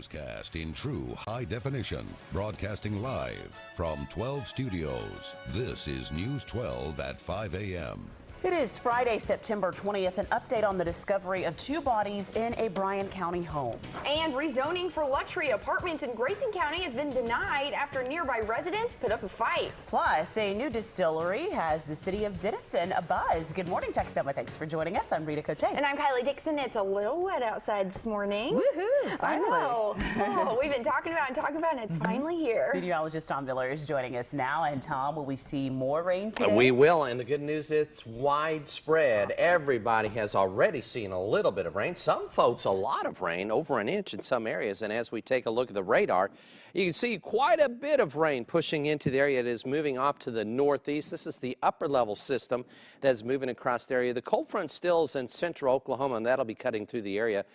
newscast in true high definition, broadcasting live from 12 studios. This is News 12 at 5 a.m. It is Friday, September 20th. An update on the discovery of 2 bodies in a Bryan County home. And rezoning for luxury apartments in Grayson County has been denied after nearby residents put up a fight. Plus, a new distillery has the city of Dixon abuzz. Good morning, Texoma. Thanks for joining us. I'm Rita Kotey. And I'm Kylie Dixon. It's a little wet outside this morning. Woohoo! Finally. I know. Oh, we've been talking about and it's finally here. Meteorologist Tom Miller is joining us now. And Tom, will we see more rain today? We will, and the good news is it's widespread. Awesome. Everybody has already seen a little bit of rain. Some folks a lot of rain, over an inch in some areas. And as we take a look at the radar, you can see quite a bit of rain pushing into the area. It is moving off to the northeast. This is the upper level system that's moving across the area. The cold front still is in central Oklahoma, and that'll be cutting through the area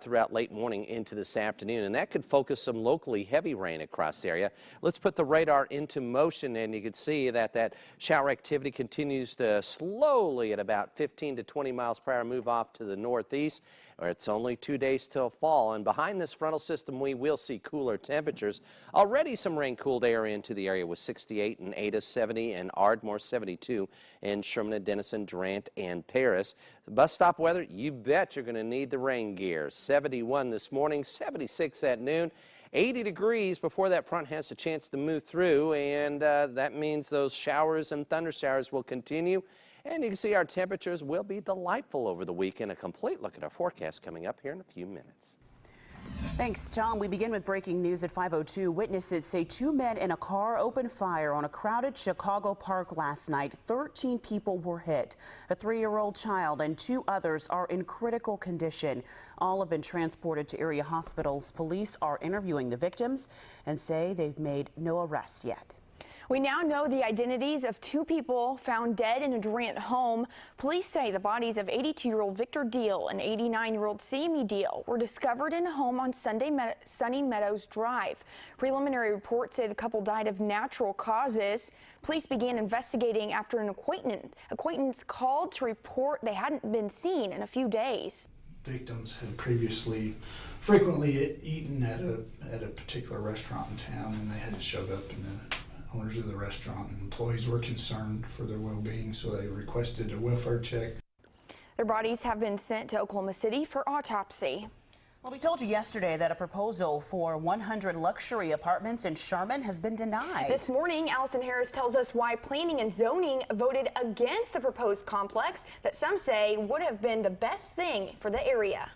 throughout late morning into this afternoon. And that could focus some locally heavy rain across the area. Let's put the radar into motion, and you can see that that shower activity continues to slowly at about 15 to 20 miles per hour move off to the northeast. It's only 2 days till fall, and behind this frontal system we will see cooler temperatures. Already some rain-cooled air into the area with 68 in Ada, 70 in Ardmore, 72 in Sherman and Denison, Durant and Paris. The bus stop weather, you bet you're going to need the rain gear. 71 this morning, 76 at noon. 80 degrees before that front has a chance to move through, and that means those showers and thunder showers will continue. And you can see our temperatures will be delightful over the weekend. A complete look at our forecast coming up here in a few minutes. Thanks, Tom. We begin with breaking news at 5:02. Witnesses say 2 men in a car opened fire on a crowded Chicago park last night. 13 people were hit. A 3-year-old child and 2 others are in critical condition. All have been transported to area hospitals. Police are interviewing the victims and say they've made no arrest yet. We now know the identities of 2 people found dead in a Durant home. Police say the bodies of 82-year-old Victor Deal and 89-year-old Sammy Deal were discovered in a home on Sunny Meadows Drive. Preliminary reports say the couple died of natural causes. Police began investigating after an acquaintance called to report they hadn't been seen in a few days. Victims had previously frequently eaten at a particular restaurant in town, and they had showed up, and the owners of the restaurant and employees were concerned for their well-being, so they requested a welfare check. Their bodies have been sent to Oklahoma City for autopsy. Well, we told you yesterday that a proposal for 100 luxury apartments in Sherman has been denied. This morning, Allison Harris tells us why Planning and Zoning voted against the proposed complex that some say would have been the best thing for the area.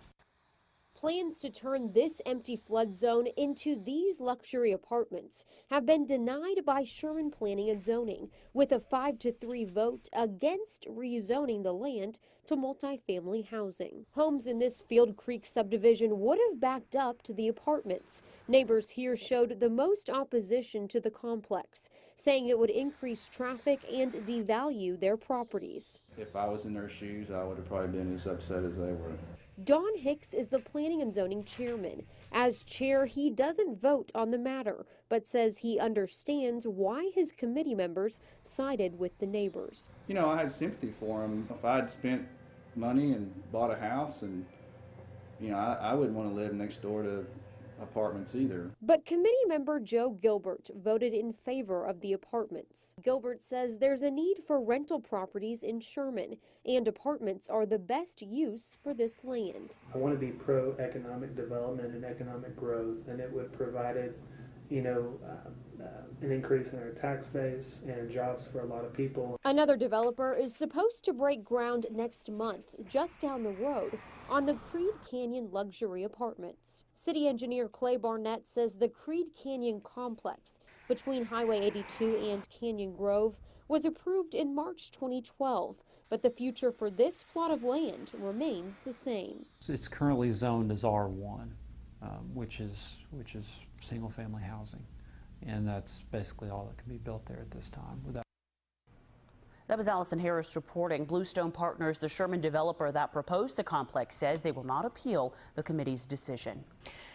Plans to turn this empty flood zone into these luxury apartments have been denied by Sherman Planning and Zoning with a 5-3 vote against rezoning the land to multifamily housing. Homes in this Field Creek subdivision would have backed up to the apartments. Neighbors here showed the most opposition to the complex, saying it would increase traffic and devalue their properties. If I was in their shoes, I would have probably been as upset as they were. Don Hicks is the Planning and Zoning chairman. As chair, he doesn't vote on the matter, but says he understands why his committee members sided with the neighbors. You know, I had sympathy for them. If I'd spent money and bought a house, and you know, I wouldn't want to live next door to apartments either. But committee member Joe Gilbert voted in favor of the apartments. Gilbert says there's a need for rental properties in Sherman, and apartments are the best use for this land. I want to be pro-economic development and economic growth, and it would provide an increase in our tax base and jobs for a lot of people. Another developer is supposed to break ground next month, just down the road, on the Creed Canyon luxury apartments. City engineer Clay Barnett says the Creed Canyon complex between Highway 82 and Canyon Grove was approved in March 2012, but the future for this plot of land remains the same. It's currently zoned as R1, which is single-family housing, and that's basically all that can be built there at this time. That was Allison Harris reporting. Bluestone Partners, the Sherman developer that proposed the complex, says they will not appeal the committee's decision.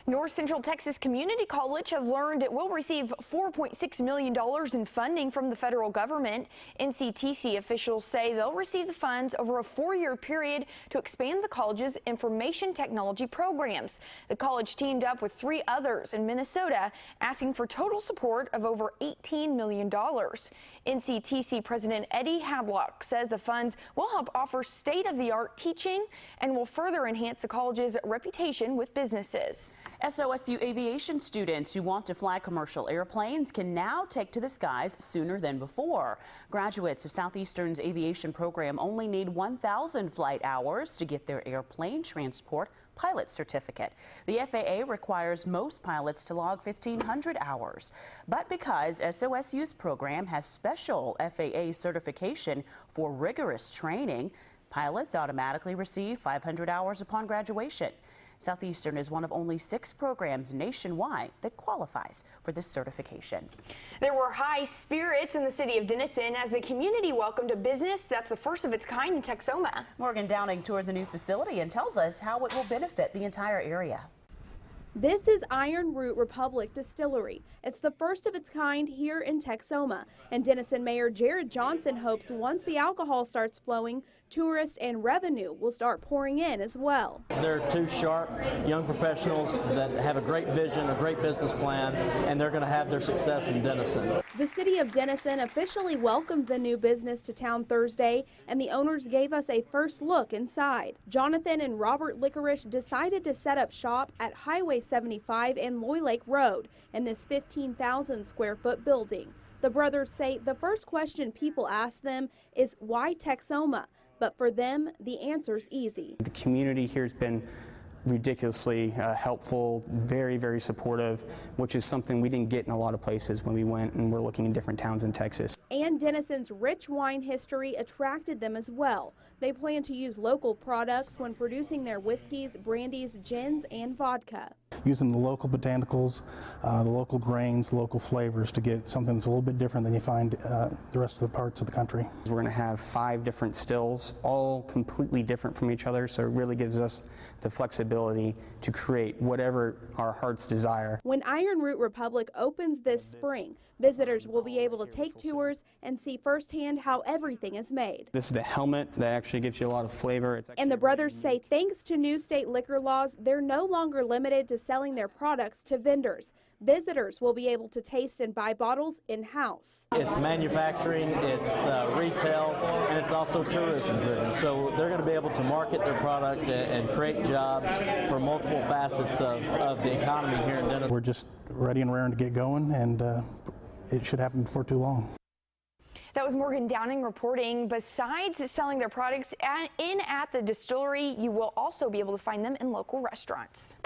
North Central Texas Community College has learned it will receive $4.6 million in funding from the federal government. NCTC officials say they'll receive the funds over a 4-year period to expand the college's information technology programs. The college teamed up with 3 others in Minnesota, asking for total support of over $18 million. NCTC President Eddie Hadlock says the funds will help offer state-of-the-art teaching and will further enhance the college's reputation with businesses. SOSU aviation students who want to fly commercial airplanes can now take to the skies sooner than before. Graduates of Southeastern's aviation program only need 1,000 flight hours to get their airplane transport pilot certificate. The FAA requires most pilots to log 1,500 hours. But because SOSU's program has special FAA certification for rigorous training, pilots automatically receive 500 hours upon graduation. Southeastern is one of only 6 programs nationwide that qualifies for this certification. There were high spirits in the city of Dennison as the community welcomed a business that's the first of its kind in Texoma. Morgan Downing toured the new facility and tells us how it will benefit the entire area. This is Iron Root Republic Distillery. It's the first of its kind here in Texoma, and Dennison Mayor Jared Johnson hopes once the alcohol starts flowing, tourists and revenue will start pouring in as well. They're 2 sharp young professionals that have a great vision, a great business plan, and they're going to have their success in Dennison. The city of Dennison officially welcomed the new business to town Thursday, and the owners gave us a first look inside. Jonathan and Robert Licorice decided to set up shop at Highway 75 and Loy Lake Road in this 15,000 square foot building. The brothers say the first question people ask them is why Texoma? But for them, the answer's easy. The community here has been ridiculously helpful, very, very supportive, which is something we didn't get in a lot of places when we went and were looking in different towns in Texas. And Dennison's rich wine history attracted them as well. They plan to use local products when producing their whiskeys, brandies, gins, and vodka. Using the local botanicals, the local grains, local flavors to get something that's a little bit different than you find the rest of the parts of the country. We're going to have 5 different stills, all completely different from each other, so it really gives us the flexibility to create whatever our hearts desire. When Iron Root Republic opens this spring, visitors will be able to take tours and see firsthand how everything is made. This is the helmet that actually gives you a lot of flavor. And the brothers say thanks to new state liquor laws, they're no longer limited to selling their products to vendors. Visitors will be able to taste and buy bottles in-house. It's manufacturing, it's retail, and it's also tourism driven. So they're going to be able to market their product and create jobs for multiple facets of the economy here in Dennison. We're just ready and raring to get going, and it should happen before too long. That was Morgan Downing reporting. Besides selling their products at the distillery, you will also be able to find them in local restaurants.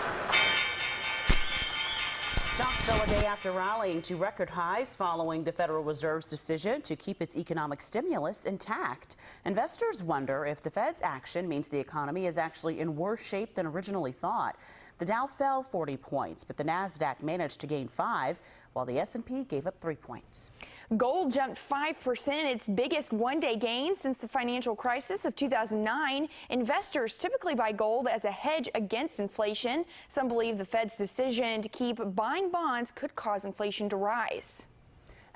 Stocks fell a day after rallying to record highs following the Federal Reserve's decision to keep its economic stimulus intact. Investors wonder if the Fed's action means the economy is actually in worse shape than originally thought. The Dow fell 40 points, but the Nasdaq managed to gain 5, while the S&P gave up 3 points. Gold jumped 5%, its biggest one-day gain since the financial crisis of 2009. Investors typically buy gold as a hedge against inflation. Some believe the Fed's decision to keep buying bonds could cause inflation to rise.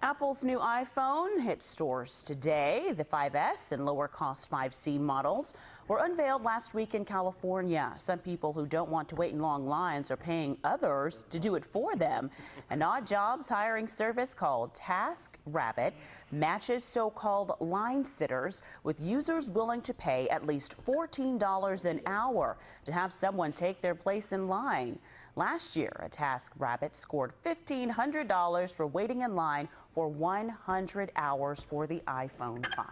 Apple's new iPhone hit stores today. The 5S and lower-cost 5C models were unveiled last week in California. Some people who don't want to wait in long lines are paying others to do it for them. An odd jobs hiring service called TaskRabbit matches so-called line sitters with users willing to pay at least $14 an hour to have someone take their place in line. Last year, a TaskRabbit scored $1,500 for waiting in line for 100 hours for the iPhone 5.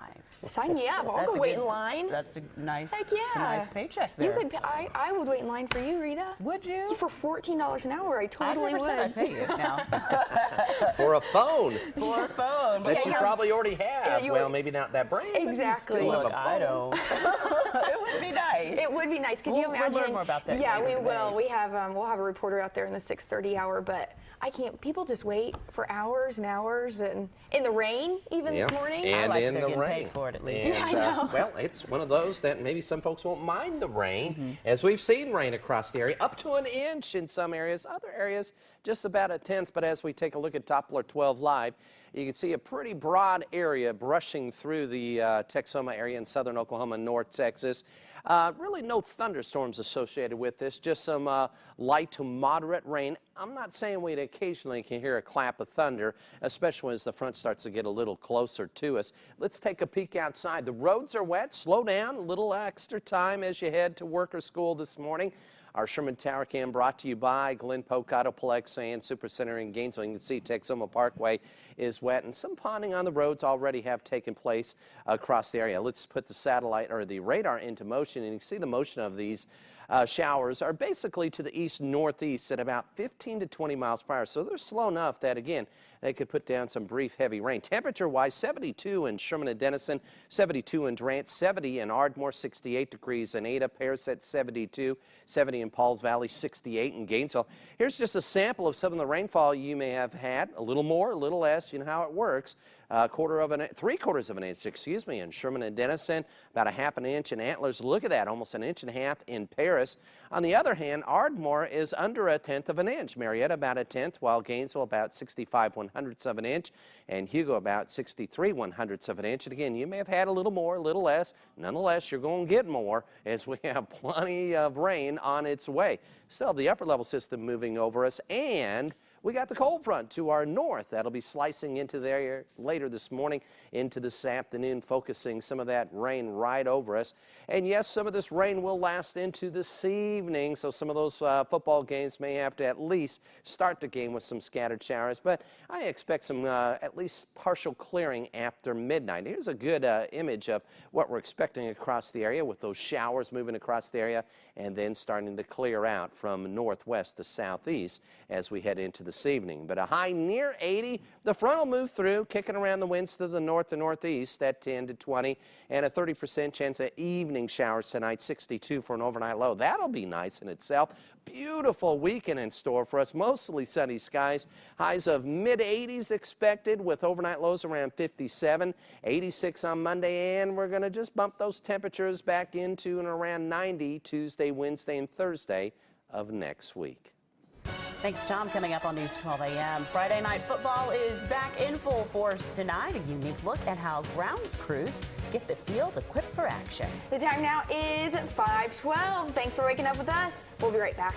Sign me up. I'll go wait in line. That's a nice, Heck yeah. it's a nice paycheck there. You could. I would wait in line for you, Rita. Would you? For $14 an hour, I totally would. I'd pay you now. For a phone. For a phone. That you probably already have. Yeah, well, maybe not that brand. Exactly. But you still have a Look, phone. I don't. It would be nice. It would be nice. Could you imagine? We'll learn more about that. Yeah, later we will. today. We have we'll have a reporter out there in the 6:30 hour, but I can't. People just wait for hours and hours. showers and in the rain even this morning. And I like in they're the getting rain. paid for it at least. And, I know. well, it's one of those that maybe some folks won't mind the rain, as we've seen rain across the area, up to an inch in some areas, other areas just about a tenth. But as we take a look at Doppler 12 Live, you can see a pretty broad area brushing through the Texoma area in southern Oklahoma, North Texas. Really no thunderstorms associated with this, just some light to moderate rain. I'm not saying we occasionally can hear a clap of thunder, especially as the front starts to get a little closer to us. Let's take a peek outside. The roads are wet. Slow down, a little extra time as you head to work or school this morning. Our Sherman Tower Cam brought to you by Glen Polk Autoplex and Supercenter in Gainesville. You can see Texoma Parkway is wet, and some ponding on the roads already have taken place across the area. Let's put the satellite or the radar into motion, and you can see the motion of these showers are basically to the east-northeast at about 15 to 20 miles per hour. So they're slow enough that, again, they could put down some brief heavy rain. Temperature-wise, 72 in Sherman and Denison, 72 in Durant, 70 in Ardmore, 68 degrees in Ada, Paris at 72, 70 in Pauls Valley, 68 in Gainesville. Here's just a sample of some of the rainfall you may have had, a little more, a little less, you know how it works. 3/4 of an inch, excuse me, in Sherman and Denison, about 1/2 inch in Antlers. Look at that, almost 1.5 inches in Paris. On the other hand, Ardmore is under 1/10 of an inch. Marietta about 1/10, while Gainesville about 65/100ths of an inch, and Hugo about 63/100ths of an inch. And again, you may have had a little more, a little less. Nonetheless, you're going to get more as we have plenty of rain on its way. Still, the upper level system moving over us, and we got the cold front to our north. That'll be slicing into the area later this morning into this afternoon, focusing some of that rain right over us. And yes, some of this rain will last into this evening, so some of those football games may have to at least start the game with some scattered showers, but I expect some at least partial clearing after midnight. Here's a good image of what we're expecting across the area with those showers moving across the area and then starting to clear out from northwest to southeast as we head into this evening. But a high near 80. The front will move through, kicking around the winds to the north and northeast at 10 to 20, and a 30% chance of evening showers tonight, 62 for an overnight low. That'll be nice in itself. Beautiful weekend in store for us, mostly sunny skies. Highs of mid-80s expected with overnight lows around 57, 86 on Monday, and we're going to just bump those temperatures back into and around 90 Tuesday, Wednesday, and Thursday of next week. Thanks, Tom. Coming up on News 12 a.m. Friday night football is back in full force tonight. A unique look at how grounds crews get the field equipped for action. The time now is 5:12. Thanks for waking up with us. We'll be right back.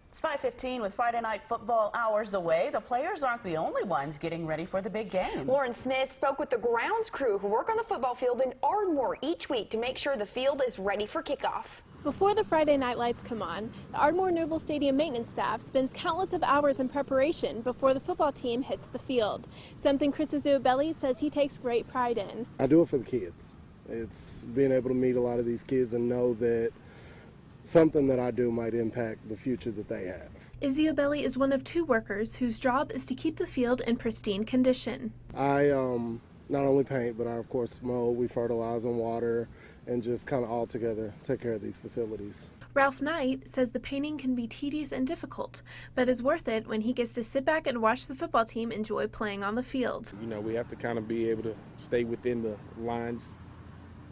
It's 5:15 with Friday night football hours away. The players aren't the only ones getting ready for the big game. Lauren Smith spoke with the grounds crew who work on the football field in Ardmore each week to make sure the field is ready for kickoff. Before the Friday night lights come on, the Ardmore Noble Stadium maintenance staff spends countless of hours in preparation before the football team hits the field, something Chris Azuabelli says he takes great pride in. I do it for the kids. It's being able to meet a lot of these kids and know that something that I do might impact the future that they have. Azuabelli is one of 2 workers whose job is to keep the field in pristine condition. I not only paint, but I of course mow, we fertilize and water, and just kind of all together take care of these facilities. Ralph Knight says the painting can be tedious and difficult, but is worth it when he gets to sit back and watch the football team enjoy playing on the field. You know, we have to kind of be able to stay within the lines.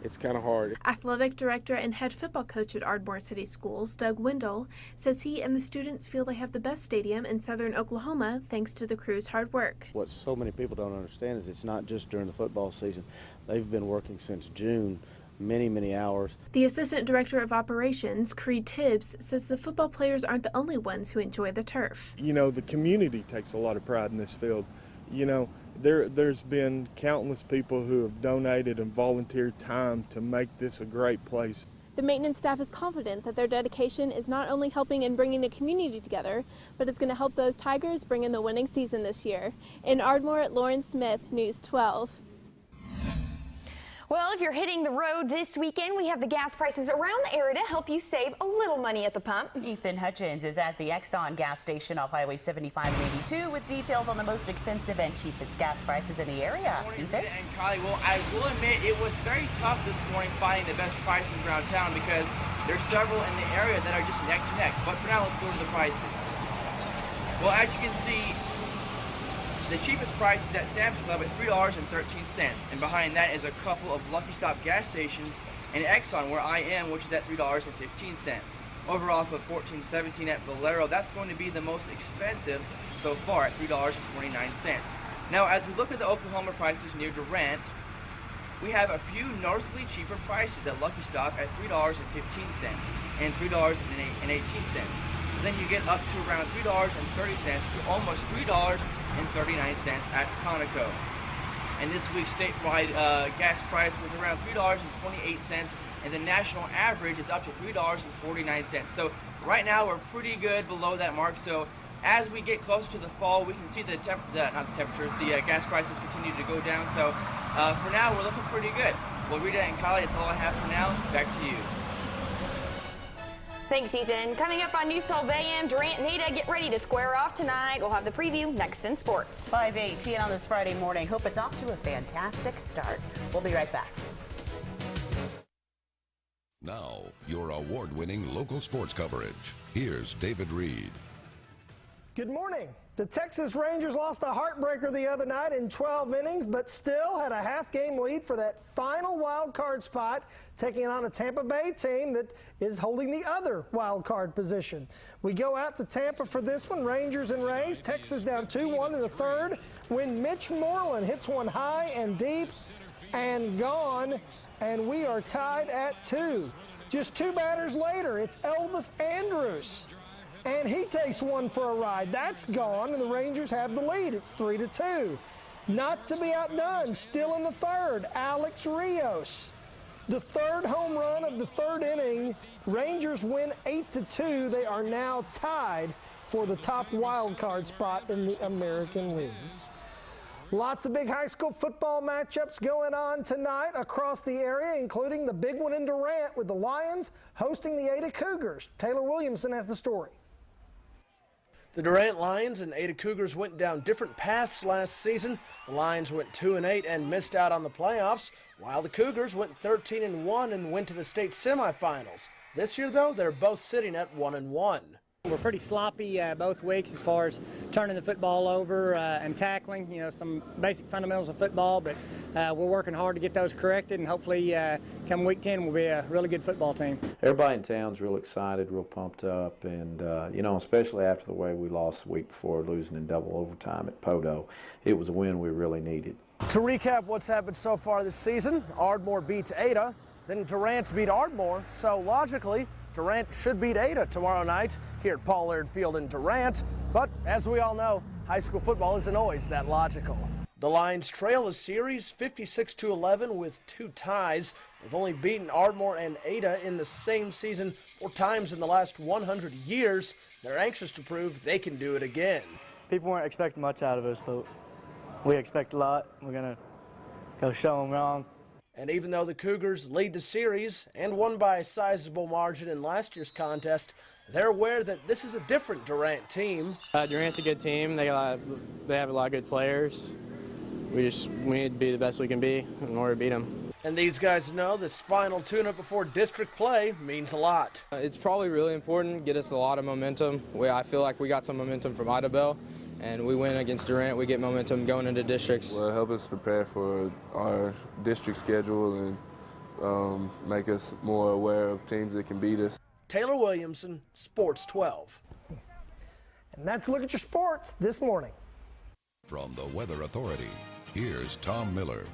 It's kind of hard. Athletic director and head football coach at Ardmore City Schools, Doug Wendell, says he and the students feel they have the best stadium in southern Oklahoma thanks to the crew's hard work. What so many people don't understand is it's not just during the football season. They've been working since June, many hours. The assistant director of operations, Creed Tibbs, says the football players aren't the only ones who enjoy the turf. You know, the community takes a lot of pride in this field. You know, there's been countless people who have donated and volunteered time to make this a great place. The maintenance staff is confident that their dedication is not only helping in bringing the community together, but it's going to help those Tigers bring in the winning season this year. In Ardmore, Lauren Smith, News 12. Well, if you're hitting the road this weekend, we have the gas prices around the area to help you save a little money at the pump. Ethan Hutchins is at the Exxon gas station off Highway 75 and 82 with details on the most expensive and cheapest gas prices in the area. Ethan? And Kylie, well, I will admit it was very tough this morning finding the best prices around town because There's several in the area that are just neck to neck, but for now let's go to the prices. Well, as you can see, the cheapest price is at Sam's Club at $3.13, and behind that is a couple of Lucky Stop gas stations and Exxon where I am, which is at $3.15. Over off of 1417 at Valero, that's going to be the most expensive so far at $3.29. Now, as we look at the Oklahoma prices near Durant, we have a few noticeably cheaper prices at Lucky Stop at $3.15 and $3.18. Then you get up to around $3.30 to almost $3.39 at Conoco. And this week's statewide gas price was around $3.28, and the national average is up to $3.49. So right now we're pretty good below that mark. So as we get closer to the fall, we can see the gas prices continue to go down. So for now, we're looking pretty good. Well, Rita and Kylie, that's all I have for now. Back to you. Thanks, Ethan. Coming up on News 12 AM, Durant and Rita get ready to square off tonight. We'll have the preview next in sports. 5:18 on this Friday morning. Hope it's off to a fantastic start. We'll be right back. Now, your award-winning local sports coverage. Here's David Reed. Good morning. The Texas Rangers lost a heartbreaker the other night in 12 innings, but still had a half-game lead for that final wild card spot, taking on a Tampa Bay team that is holding the other wild card position. We go out to Tampa for this one, Rangers and Rays. Texas down 2-1 in the third when Mitch Moreland hits one high and deep and gone, and we are tied at 2. Just 2 batters later, it's Elvis Andrus. And he takes one for a ride. That's gone, and the Rangers have the lead. It's 3-2. Not to be outdone, still in the third, Alex Rios. The third home run of the third inning. Rangers win 8-2. They are now tied for the top wild card spot in the American League. Lots of big high school football matchups going on tonight across the area, including the big one in Durant with the Lions hosting the Ada Cougars. Taylor Williamson has the story. The Durant Lions and Ada Cougars went down different paths last season. The Lions went 2-8 and missed out on the playoffs, while the Cougars went 13-1 and went to the state semifinals. This year, though, they're both sitting at 1-1. We're pretty sloppy both weeks as far as turning the football over and tackling, some basic fundamentals of football, but we're working hard to get those corrected, and hopefully come week 10 we'll be a really good football team. Everybody in town's real excited, real pumped up, and especially after the way we lost the week before, losing in double overtime at Podo. It was a win we really needed. To recap what's happened so far this season, Ardmore beats Ada, then Durant beat Ardmore, so logically Durant should beat Ada tomorrow night here at Paul Laird Field in Durant. But as we all know, high school football isn't always that logical. The Lions trail the series 56-11 with 2 ties. They've only beaten Ardmore and Ada in the same season 4 times in the last 100 years. They're anxious to prove they can do it again. People weren't expecting much out of us, but we expect a lot. We're going to go show them wrong. And even though the Cougars lead the series and won by a sizable margin in last year's contest, they're aware that this is a different Durant team. Durant's a good team. They have a lot of good players. We need to be the best we can be in order to beat them. And these guys know this final tune-up before district play means a lot. It's probably really important, get us a lot of momentum. I feel like we got some momentum from Idabel, and we win against Durant, we get momentum going into districts. Well, help us prepare for our district schedule and make us more aware of teams that can beat us. Taylor Williamson, Sports 12. And that's a look at your sports this morning. From the Weather Authority, here's Tom Miller.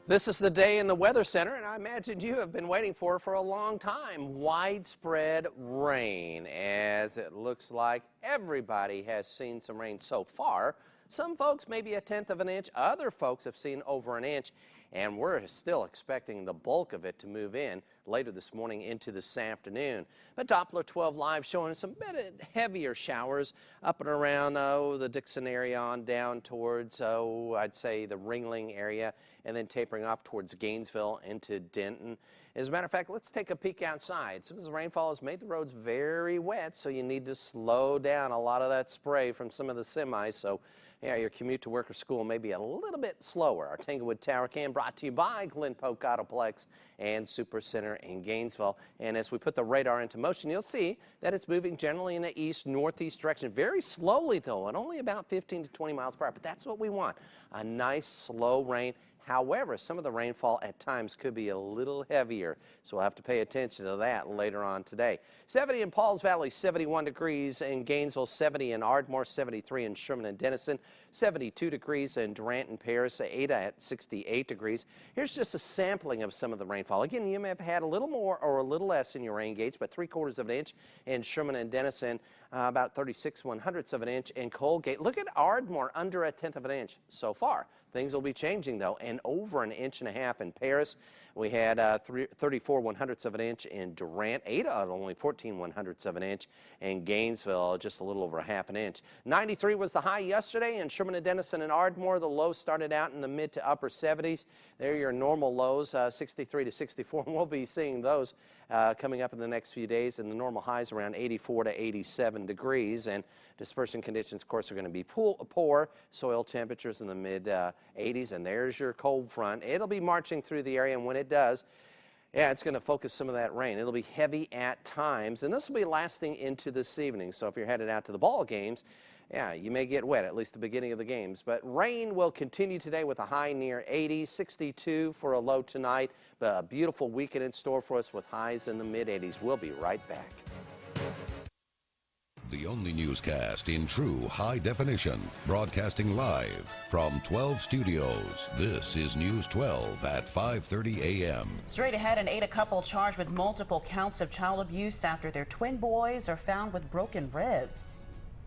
This is the day in the Weather Center, and I imagine you have been waiting for a long time. Widespread rain, as it looks like everybody has seen some rain so far. Some folks maybe 1/10 of an inch, other folks have seen over an inch, and we're still expecting the bulk of it to move in later this morning into this afternoon. But Doppler 12 Live showing some bit heavier showers up and around the Dixon area on down towards, I'd say the Ringling area, and then tapering off towards Gainesville into Denton. As a matter of fact, let's take a peek outside. Some of the rainfall has made the roads very wet, so you need to slow down a lot of that spray from some of the semis. So yeah, your commute to work or school may be a little bit slower. Our Tanglewood Tower Cam brought to you by Glen Polk Autoplex and Super Center in Gainesville. And as we put the radar into motion, you'll see that it's moving generally in the east-northeast direction. Very slowly, though, at only about 15 to 20 miles per hour. But that's what we want, a nice, slow rain. However, some of the rainfall at times could be a little heavier, so we'll have to pay attention to that later on today. 70 in Pauls Valley, 71 degrees in Gainesville, 70 in Ardmore, 73 in Sherman and Denison, 72 degrees in Durant and Paris, Ada at 68 degrees. Here's just a sampling of some of the rainfall. Again, you may have had a little more or a little less in your rain gauge, but 3/4 of an inch in Sherman and Denison, about 36/100ths of an inch in Colgate. Look at Ardmore, under 1/10 of an inch so far. Things will be changing, though, and over 1.5 inches in Paris. We had 34/100ths of an inch in Durant, Ada at only 14/100ths of an inch, and Gainesville just a little over 1/2 inch. 93 was the high yesterday in Sherman and Denison and Ardmore. The low started out in the mid to upper 70s. They're your normal lows, 63 to 64, and we'll be seeing those coming up in the next few days, and the normal highs around 84 to 87 degrees. And dispersion conditions, of course, are going to be poor. Soil temperatures in the mid 80s, and there's your cold front. It'll be marching through the area, and when it does, yeah, it's going to focus some of that rain. It'll be heavy at times, and this will be lasting into this evening. So if you're headed out to the ball games, yeah, you may get wet, at least the beginning of the games. But rain will continue today with a high near 80, 62 for a low tonight. But a beautiful weekend in store for us with highs in the mid-80s. We'll be right back. The only newscast in true high definition, broadcasting live from 12 studios. This is News 12 at 5:30 a.m. Straight ahead, an Ada couple charged with multiple counts of child abuse after their twin boys are found with broken ribs.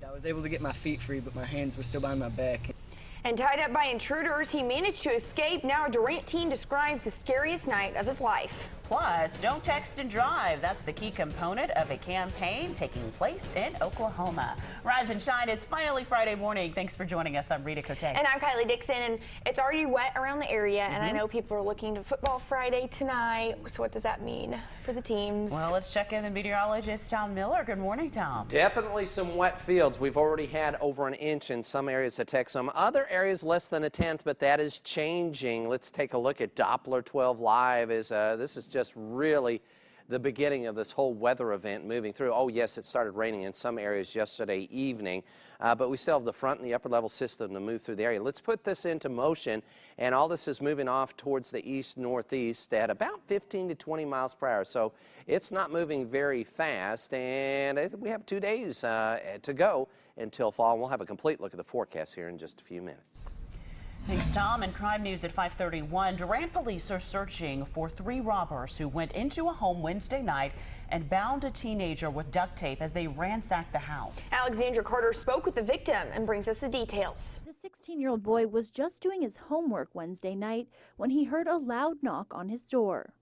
I was able to get my feet free, but my hands were still behind my back. And tied up by intruders, he managed to escape. Now a Durant teen describes the scariest night of his life. Plus, don't text and drive. That's the key component of a campaign taking place in Oklahoma. Rise and shine. It's finally Friday morning. Thanks for joining us. I'm Rita Kotey. And I'm Kylie Dixon, and it's already wet around the area, and I know people are looking to football Friday tonight. So what does that mean for the teams? Well, let's check in the meteorologist, Tom Miller. Good morning, Tom. Definitely some wet fields. We've already had over 1 inch in some areas of Texas. Some other areas less than 1/10, but that is changing. Let's take a look at Doppler 12 Live. This is just really the beginning of this whole weather event moving through. Oh, yes, it started raining in some areas yesterday evening, but we still have the front and the upper level system to move through the area. Let's put this into motion, and all this is moving off towards the east-northeast at about 15 to 20 miles per hour. So it's not moving very fast, and we have 2 days to go until fall. We'll have a complete look at the forecast here in just a few minutes. Thanks, Tom. And crime news at 5:31. Durant police are searching for 3 robbers who went into a home Wednesday night and bound a teenager with duct tape as they ransacked the house. Alexandra Carter spoke with the victim and brings us the details. The 16-year-old boy was just doing his homework Wednesday night when he heard a loud knock on his door.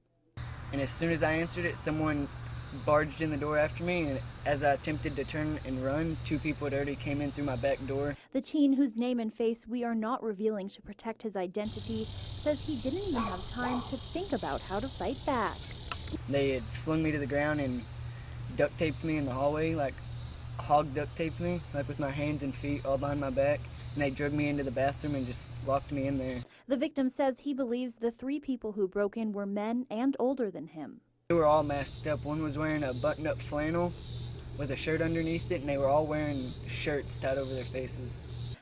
And as soon as I answered it, someone barged in the door after me, and as I attempted to turn and run, 2 people had already came in through my back door. The teen, whose name and face we are not revealing to protect his identity, says he didn't even have time to think about how to fight back. They had slung me to the ground and duct taped me in the hallway, like hog duct taped me, like with my hands and feet all behind my back, and they dragged me into the bathroom and just locked me in there. The victim says he believes the 3 people who broke in were men and older than him. They were all masked up. One was wearing a button-up flannel with a shirt underneath it, and they were all wearing shirts tied over their faces.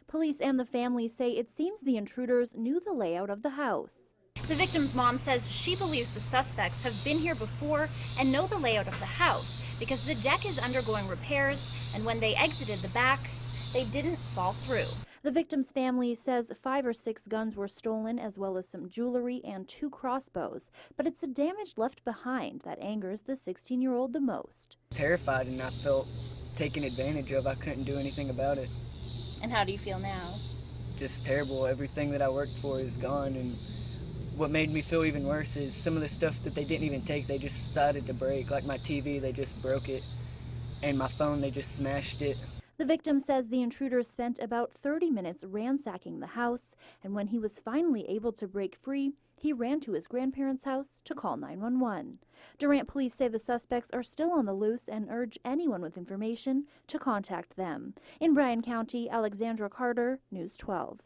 Police and the family say it seems the intruders knew the layout of the house. The victim's mom says she believes the suspects have been here before and know the layout of the house because the deck is undergoing repairs, and when they exited the back, they didn't fall through. The victim's family says 5 or 6 guns were stolen, as well as some jewelry and 2 crossbows. But it's the damage left behind that angers the 16-year-old the most. Terrified, and I felt taken advantage of. I couldn't do anything about it. And how do you feel now? Just terrible. Everything that I worked for is gone, and what made me feel even worse is some of the stuff that they didn't even take, they just decided to break. Like my TV, they just broke it, and my phone, they just smashed it. The victim says the intruders spent about 30 minutes ransacking the house, and when he was finally able to break free, He ran to his grandparents' house to call 911. Durant police say the suspects are still on the loose and urge anyone with information to contact them. In Bryan County, Alexandra Carter, News 12.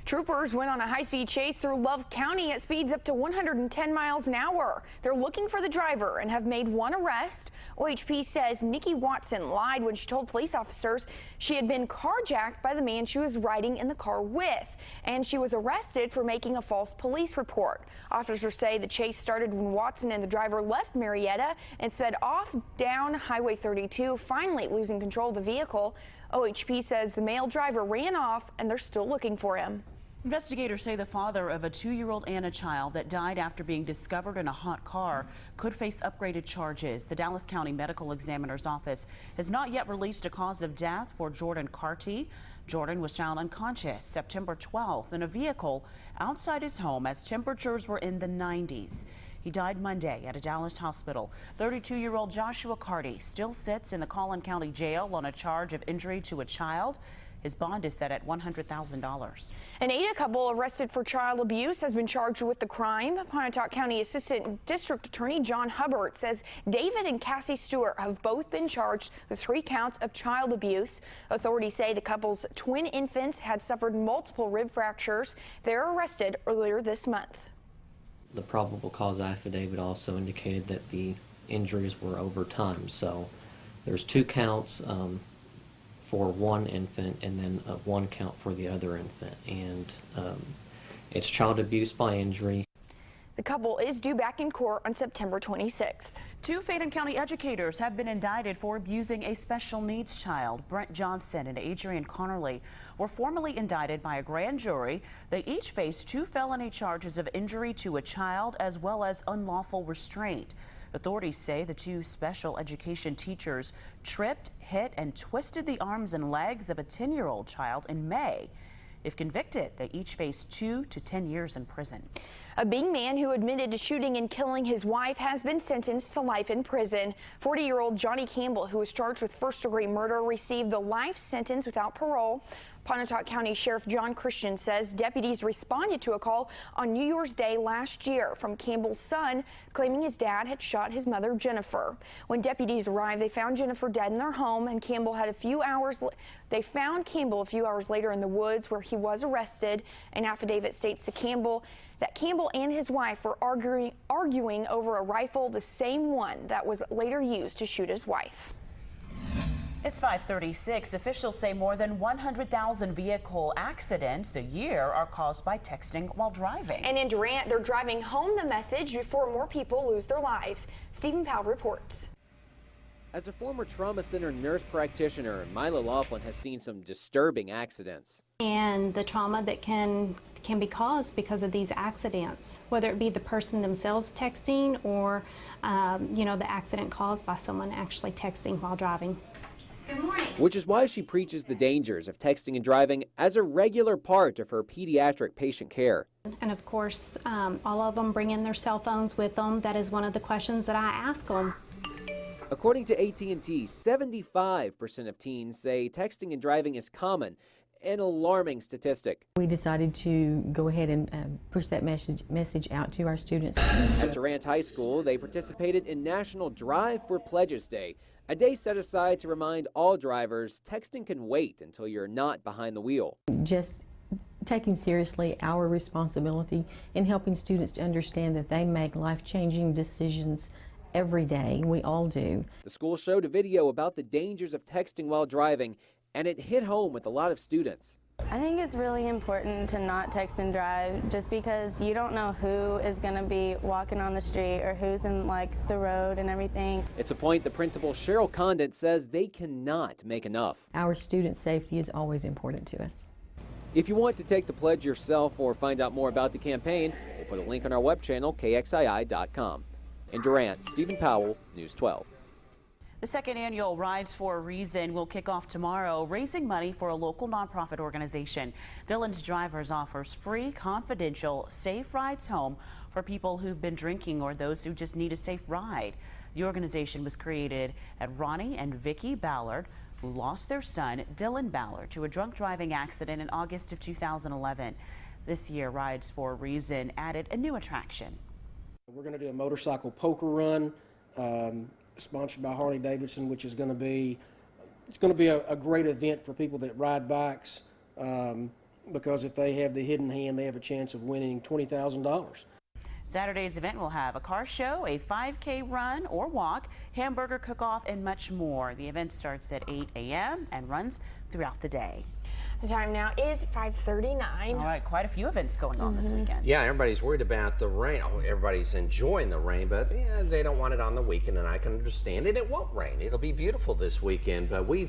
Troopers went on a high-speed chase through Love County at speeds up to 110 miles an hour. They're looking for the driver and have made one arrest. OHP says Nikki Watson lied when she told police officers she had been carjacked by the man she was riding in the car with, and she was arrested for making a false police report. Officers say the chase started when Watson and the driver left Marietta and sped off down Highway 32, finally losing control of the vehicle. OHP says the male driver ran off and they're still looking for him. Investigators say the father of a 2-year-old Anna child that died after being discovered in a hot car could face upgraded charges. The Dallas County Medical Examiner's Office has not yet released a cause of death for Jordan Kotey. Jordan was found unconscious September 12th in a vehicle outside his home as temperatures were in the 90s. He died Monday at a Dallas hospital. 32-year-old Joshua Kotey still sits in the Collin County Jail on a charge of injury to a child. His bond is set at $100,000. An Ada couple arrested for child abuse has been charged with the crime. Pontotoc County Assistant District Attorney John Hubbard says David and Cassie Stewart have both been charged with 3 counts of child abuse. Authorities say the couple's twin infants had suffered multiple rib fractures. They were arrested earlier this month. The probable cause affidavit also indicated that the injuries were over time. So there's 2 counts for one infant and then 1 count for the other infant. And it's child abuse by injury. The couple is due back in court on September 26th. 2 Fayette County educators have been indicted for abusing a special needs child. Brent Johnson and Adrian Connerly were formally indicted by a grand jury. They each face 2 felony charges of injury to a child as well as unlawful restraint. Authorities say the 2 special education teachers tripped, hit, and twisted the arms and legs of a 10-year-old child in May. If convicted, they each face 2 to 10 years in prison. A Bing man who admitted to shooting and killing his wife has been sentenced to life in prison. 40-year-old Johnny Campbell, who was charged with first-degree murder, received the life sentence without parole. Pontotoc County Sheriff John Christian says deputies responded to a call on New Year's Day last year from Campbell's son, claiming his dad had shot his mother, Jennifer. When deputies arrived, they found Jennifer dead in their home, and they found Campbell a few hours later in the woods, where he was arrested. An affidavit states that Campbell and his wife were arguing over a rifle, the same one that was later used to shoot his wife. It's 5:36. Officials say more than 100,000 vehicle accidents a year are caused by texting while driving. And in Durant, they're driving home the message before more people lose their lives. Stephen Powell reports. As a former trauma center nurse practitioner, Mila Laughlin has seen some disturbing accidents. And the trauma that can be caused because of these accidents, whether it be the person themselves texting or, the accident caused by someone actually texting while driving. Good morning. Which is why she preaches the dangers of texting and driving as a regular part of her pediatric patient care. And of course, all of them bring in their cell phones with them. That is one of the questions that I ask them. According to AT&T, 75% of teens say texting and driving is common, an alarming statistic. We decided to go ahead and push that message out to our students. At Durant High School, they participated in National Drive for Pledges Day, a day set aside to remind all drivers texting can wait until you're not behind the wheel. Just taking seriously our responsibility in helping students to understand that they make life-changing decisions every day. We all do. The school showed a video about the dangers of texting while driving, and it hit home with a lot of students. I think it's really important to not text and drive, just because you don't know who is going to be walking on the street or who's in the road and everything. It's a point the principal, Cheryl Condit, says they cannot make enough. Our student safety is always important to us. If you want to take the pledge yourself or find out more about the campaign, we'll put a link on our web channel, KXII.com. In Durant, Stephen Powell, News 12. The second annual Rides for a Reason will kick off tomorrow, raising money for a local nonprofit organization. Dillon's Drivers offers free, confidential, safe rides home for people who've been drinking or those who just need a safe ride. The organization was created at Ronnie and Vicki Ballard, who lost their son, Dylan Ballard, to a drunk driving accident in August of 2011. This year, Rides for a Reason added a new attraction. We're going to do a motorcycle poker run sponsored by Harley-Davidson, which is going to be a great event for people that ride bikes because if they have the hidden hand, they have a chance of winning $20,000. Saturday's event will have a car show, a 5K run or walk, hamburger cook-off, and much more. The event starts at 8 a.m. and runs throughout the day. The time now is 5:39. All right, quite a few events going on this weekend. Yeah, everybody's worried about the rain. Oh, everybody's enjoying the rain, but yeah, they don't want it on the weekend, and I can understand it. It won't rain. It'll be beautiful this weekend, but we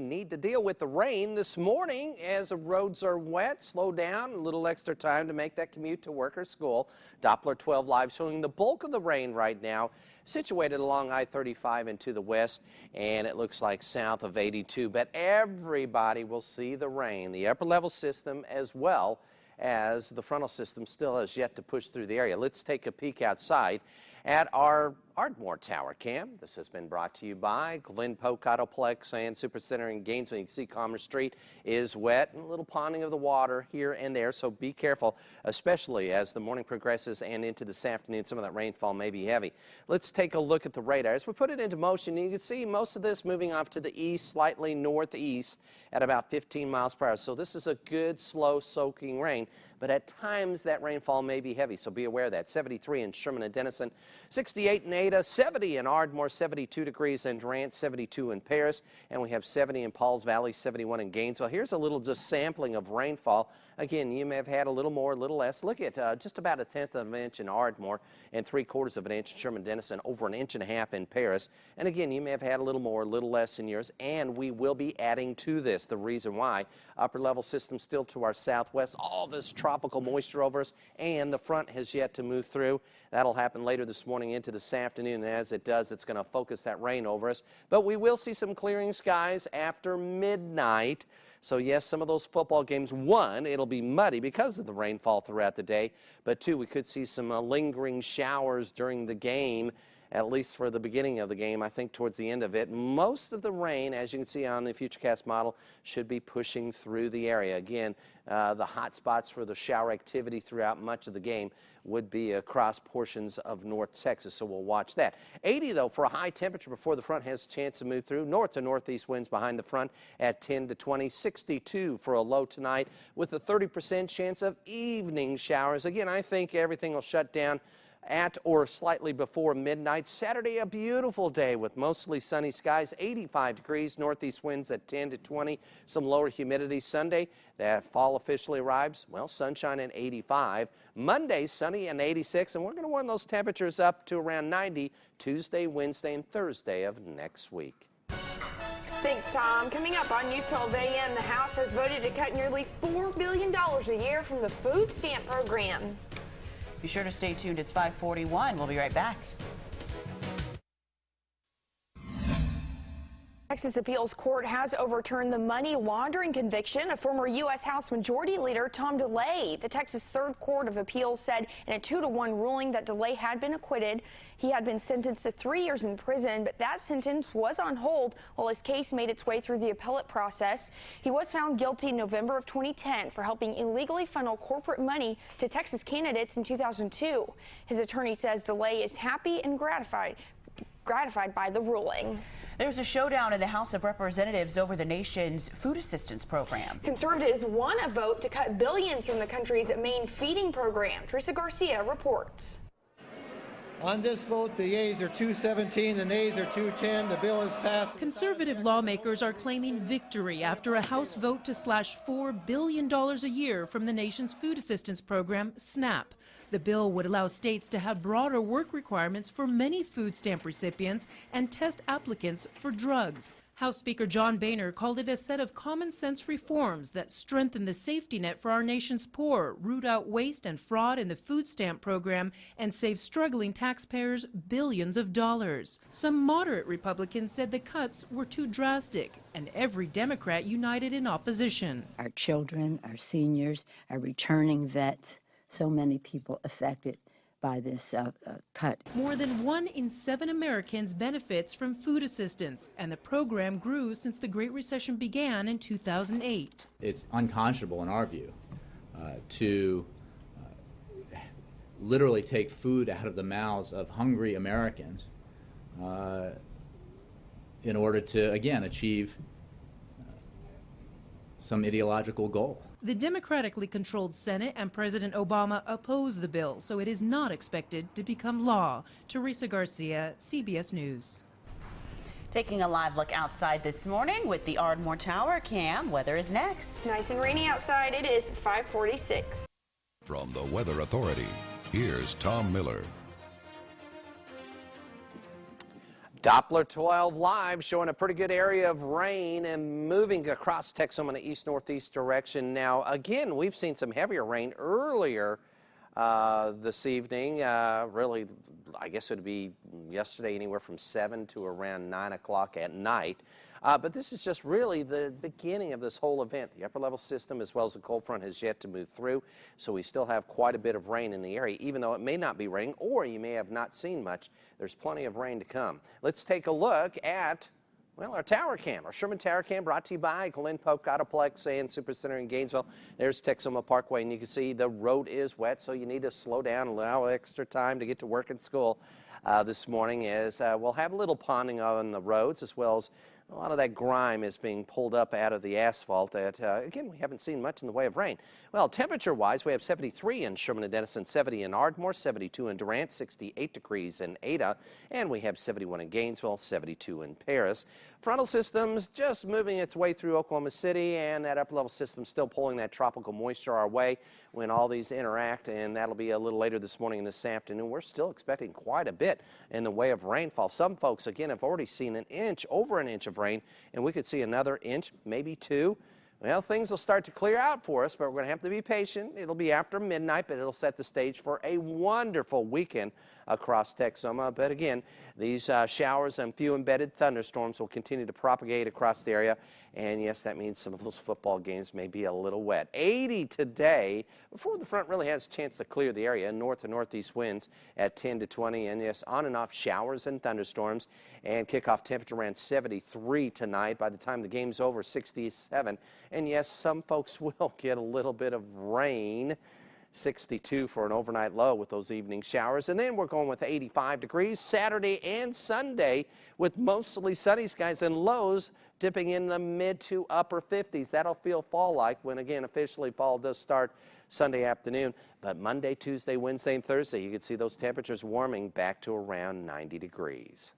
need to deal with the rain this morning as the roads are wet. Slow down, a little extra time to make that commute to work or school. Doppler 12 Live showing the bulk of the rain right now, situated along I-35 and to the west, and it looks like south of 82, but everybody will see the rain. The upper level system as well as the frontal system still has yet to push through the area. Let's take a peek outside at our Ardmore Tower Cam. This has been brought to you by Glen Polk Autoplex and Supercenter in Gainesville. You can see Commerce Street is wet and a little ponding of the water here and there, so be careful, especially as the morning progresses and into this afternoon. Some of that rainfall may be heavy. Let's take a look at the radar. As we put it into motion, you can see most of this moving off to the east, slightly northeast at about 15 miles per hour. So this is a good, slow, soaking rain. But at times that rainfall may be heavy, so be aware of that. 73 in Sherman and Denison, 68 in Ada, 70 in Ardmore, 72 degrees in Durant, 72 in Paris, and we have 70 in Pauls Valley, 71 in Gainesville. Here's a little just sampling of rainfall. Again, you may have had a little more, a little less. Look at just about 1/10 of an inch in Ardmore and 3/4 of an inch in Sherman Denison, over 1.5 inches in Paris. And again, you may have had a little more, a little less in yours, and we will be adding to this. The reason why, upper level system still to our southwest, all this tropical moisture over us, and the front has yet to move through. That'll happen later this morning into this afternoon, and as it does, it's going to focus that rain over us. But we will see some clearing skies after midnight. So yes, some of those football games, one, it'll be muddy because of the rainfall throughout the day, but two, we could see some lingering showers during the game, at least for the beginning of the game. I think towards the end of it, most of the rain, as you can see on the Futurecast model, should be pushing through the area. Again, the hot spots for the shower activity throughout much of the game would be across portions of North Texas, so we'll watch that. 80, though, for a high temperature before the front has a chance to move through. North to northeast winds behind the front at 10 to 20. 62 for a low tonight with a 30% chance of evening showers. Again, I think everything will shut down at or slightly before midnight. Saturday, a beautiful day with mostly sunny skies, 85 degrees, northeast winds at 10 to 20, some lower humidity. Sunday, that fall officially arrives, well, sunshine at 85. Monday, sunny and 86, and we're going to warm those temperatures up to around 90 Tuesday, Wednesday, and Thursday of next week. Thanks, Tom. Coming up on News 12 AM, the House has voted to cut nearly $4 billion a year from the food stamp program. Be sure to stay tuned. It's 5:41. We'll be right back. Texas Appeals Court has overturned the money laundering conviction of former U.S. House Majority Leader Tom DeLay. The Texas Third Court of Appeals said in a 2-to-1 ruling that DeLay had been acquitted. He had been sentenced to 3 years in prison, but that sentence was on hold while his case made its way through the appellate process. He was found guilty in November of 2010 for helping illegally funnel corporate money to Texas candidates in 2002. His attorney says DeLay is happy and gratified by the ruling. There's a showdown in the House of Representatives over the nation's food assistance program. Conservatives won a vote to cut billions from the country's main feeding program. Teresa Garcia reports. On this vote, the yeas are 217, the nays are 210. The bill is passed. Conservative lawmakers are claiming victory after a House vote to slash $4 billion a year from the nation's food assistance program, SNAP. The bill would allow states to have broader work requirements for many food stamp recipients and test applicants for drugs. House Speaker John Boehner called it a set of common sense reforms that strengthen the safety net for our nation's poor, root out waste and fraud in the food stamp program, and save struggling taxpayers billions of dollars. Some moderate Republicans said the cuts were too drastic, and every Democrat united in opposition. Our children, our seniors, our returning vets, so many people affected by this cut. More than 1 in 7 Americans benefits from food assistance, and the program grew since the Great Recession began in 2008. It's unconscionable in our view to literally take food out of the mouths of hungry Americans in order to, again, achieve some ideological goal. The democratically controlled Senate and President Obama oppose the bill, so it is not expected to become law. Teresa Garcia, CBS News. Taking a live look outside this morning with the Ardmore Tower cam. Weather is next. Nice and rainy outside. It is 5:46. From the Weather Authority, here's Tom Miller. Doppler 12 live showing a pretty good area of rain and moving across Texas in an east-northeast direction. Now, again, we've seen some heavier rain earlier this evening. Really, I guess it would be yesterday anywhere from 7 to around 9 o'clock at night. But this is just really the beginning of this whole event. The upper level system as well as the cold front has yet to move through, so we still have quite a bit of rain in the area, even though it may not be raining or you may have not seen much. There's plenty of rain to come. Let's take a look at, well, our tower cam, our Sherman Tower Cam, brought to you by Glen Polk Autoplex and Supercenter in Gainesville. There's Texoma Parkway, and you can see the road is wet, so you need to slow down, allow extra time to get to work and school this morning, as we'll have a little ponding on the roads, as well as a lot of that grime is being pulled up out of the asphalt that, again, we haven't seen much in the way of rain. Well, temperature-wise, we have 73 in Sherman and Denison, 70 in Ardmore, 72 in Durant, 68 degrees in Ada, and we have 71 in Gainesville, 72 in Paris. Frontal system's just moving its way through Oklahoma City, and that upper-level system still pulling that tropical moisture our way when all these interact, and that'll be a little later this morning and this afternoon. We're still expecting quite a bit in the way of rainfall. Some folks, again, have already seen an inch, over an inch of rain, and we could see another inch, maybe two. Well, things will start to clear out for us, but we're going to have to be patient. It'll be after midnight, but it'll set the stage for a wonderful weekend across Texoma. But again, these showers and few embedded thunderstorms will continue to propagate across the area. And yes, that means some of those football games may be a little wet. 80 today, before the front really has a chance to clear the area. North to northeast winds at 10 to 20. And yes, on and off showers and thunderstorms. And kickoff temperature around 73 tonight. By the time the game's over, 67. And yes, some folks will get a little bit of rain. 62 for an overnight low with those evening showers. And then we're going with 85 degrees Saturday and Sunday with mostly sunny skies and lows dipping in the mid to upper 50s. That'll feel fall-like when, again, officially fall does start Sunday afternoon. But Monday, Tuesday, Wednesday, and Thursday, you can see those temperatures warming back to around 90 degrees.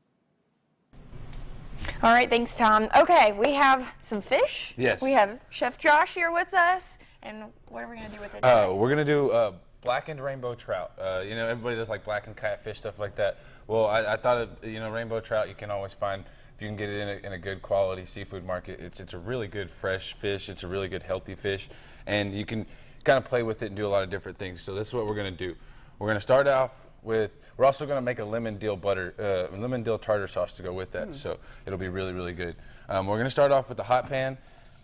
All right, thanks, Tom. Okay, we have some fish. Yes. We have Chef Josh here with us. And what are we going to do with it today? We're going to do blackened rainbow trout. You know, everybody does like blackened catfish, stuff like that. Well, I thought, you know, rainbow trout you can always find if you can get it in a good quality seafood market. It's a really good fresh fish. It's a really good healthy fish. And you can kind of play with it and do a lot of different things. So this is what we're going to do. We're going to start off with, we're also going to make a lemon dill tartar sauce to go with that. So it'll be really, really good. We're going to start off with the hot pan.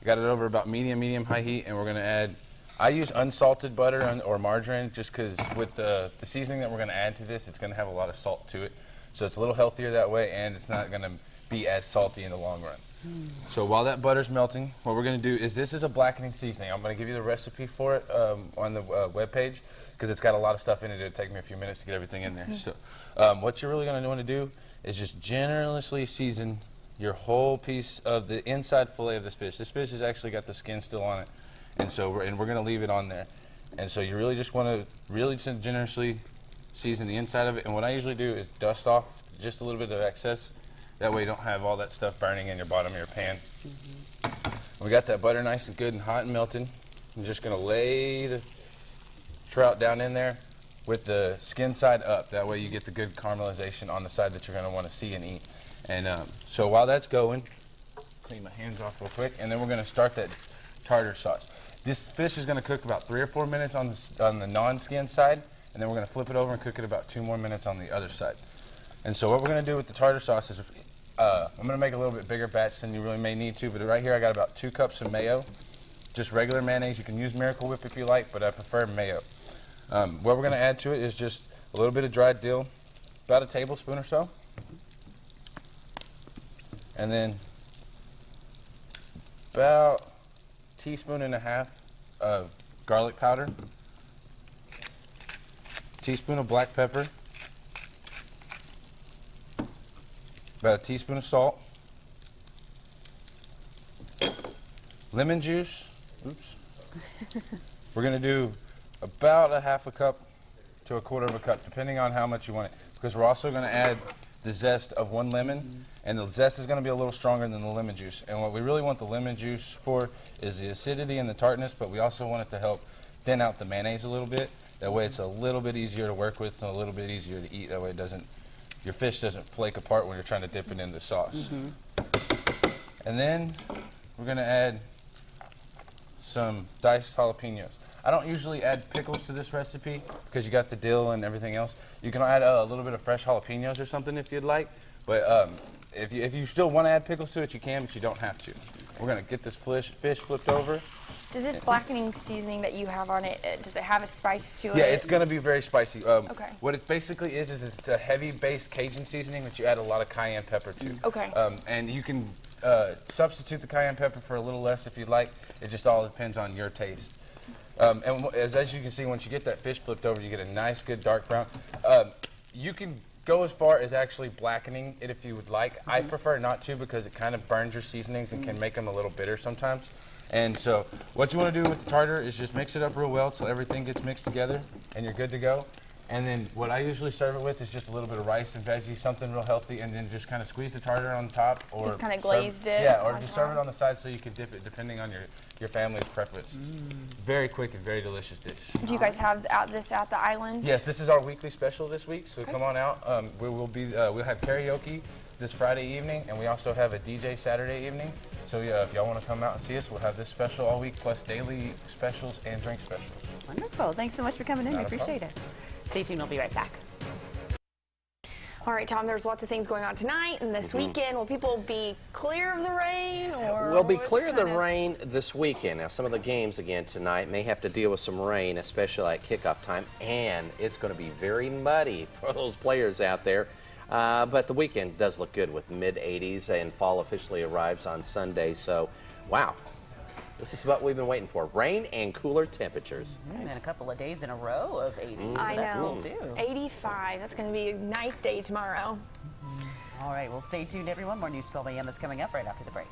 Got it over about medium high heat, and we're going to add, I use unsalted butter or margarine just because with the seasoning that we're going to add to this, it's going to have a lot of salt to it. So it's a little healthier that way, and it's not going to be as salty in the long run. So while that butter's melting, what we're going to do is, this is a blackening seasoning. I'm going to give you the recipe for it on the webpage because it's got a lot of stuff in it. It'll take me a few minutes to get everything in there. So what you're really going to want to do is just generously season your whole piece of the inside fillet of this fish. This fish has actually got the skin still on it, and so we're going to leave it on there. And so you really just want to really generously season the inside of it. And what I usually do is dust off just a little bit of excess. That way you don't have all that stuff burning in your bottom of your pan. We got that butter nice and good and hot and melted. I'm just going to lay the trout down in there with the skin side up. That way you get the good caramelization on the side that you're going to want to see and eat. And so while that's going, clean my hands off real quick, and then we're going to start that tartar sauce. This fish is going to cook about 3 or 4 minutes on the non-skin side, and then we're going to flip it over and cook it about 2 more minutes on the other side. And so what we're going to do with the tartar sauce is, I'm going to make a little bit bigger batch than you really may need to, but right here I got about 2 cups of mayo, just regular mayonnaise. You can use Miracle Whip if you like, but I prefer mayo. What we're going to add to it is just a little bit of dried dill, about a tablespoon or so. And then about 1.5 teaspoons of garlic powder, teaspoon of black pepper, about a teaspoon of salt, lemon juice. Oops. We're going to do about a half a cup to a quarter of a cup, depending on how much you want it, because we're also going to add the zest of 1 lemon, and the zest is going to be a little stronger than the lemon juice. And what we really want the lemon juice for is the acidity and the tartness, but we also want it to help thin out the mayonnaise a little bit. That way it's a little bit easier to work with and a little bit easier to eat. That way it doesn't, your fish doesn't flake apart when you're trying to dip it in the sauce. And then we're going to add some diced jalapenos. I don't usually add pickles to this recipe because you got the dill and everything else. You can add a little bit of fresh jalapenos or something if you'd like, but if you still want to add pickles to it, you can, but you don't have to. We're going to get this fish flipped over. Does this blackening seasoning that you have on it, does it have a spice to it? Yeah, it's going to be very spicy. Okay. What it basically is it's a heavy base Cajun seasoning that you add a lot of cayenne pepper to. Okay. And you can substitute the cayenne pepper for a little less if you'd like. It just all depends on your taste. And as you can see, once you get that fish flipped over, you get a nice, good dark brown. You can go as far as actually blackening it if you would like. I prefer not to because it kind of burns your seasonings and can make them a little bitter sometimes. And so what you want to do with the tartar is just mix it up real well so everything gets mixed together and you're good to go. And then what I usually serve it with is just a little bit of rice and veggies, something real healthy, and then just kind of squeeze the tartar on top, or just kind of glazed it. Yeah, or just serve it on the side so you can dip it depending on your family's preference. Very quick and very delicious dish. Do you guys have this at the island? Yes, this is our weekly special this week, so come on out. We'll have karaoke this Friday evening, and we also have a DJ Saturday evening. So yeah, if y'all want to come out and see us, we'll have this special all week, plus daily specials and drink specials. Wonderful. Thanks so much for coming in. Not We a appreciate it. Stay tuned. We'll be right back. All right, Tom, there's lots of things going on tonight and this weekend. Will people be clear of the rain? Or we'll be clear of the rain this weekend. Now, some of the games again tonight may have to deal with some rain, especially at kickoff time, and it's going to be very muddy for those players out there. But the weekend does look good with mid-80s, and fall officially arrives on Sunday. So, wow. This is what we've been waiting for, rain and cooler temperatures. And then a couple of days in a row of 80s, so I that's know. cool too. 85, that's going to be a nice day tomorrow. All right, well, stay tuned, everyone. More News 12 a.m. is coming up right after the break.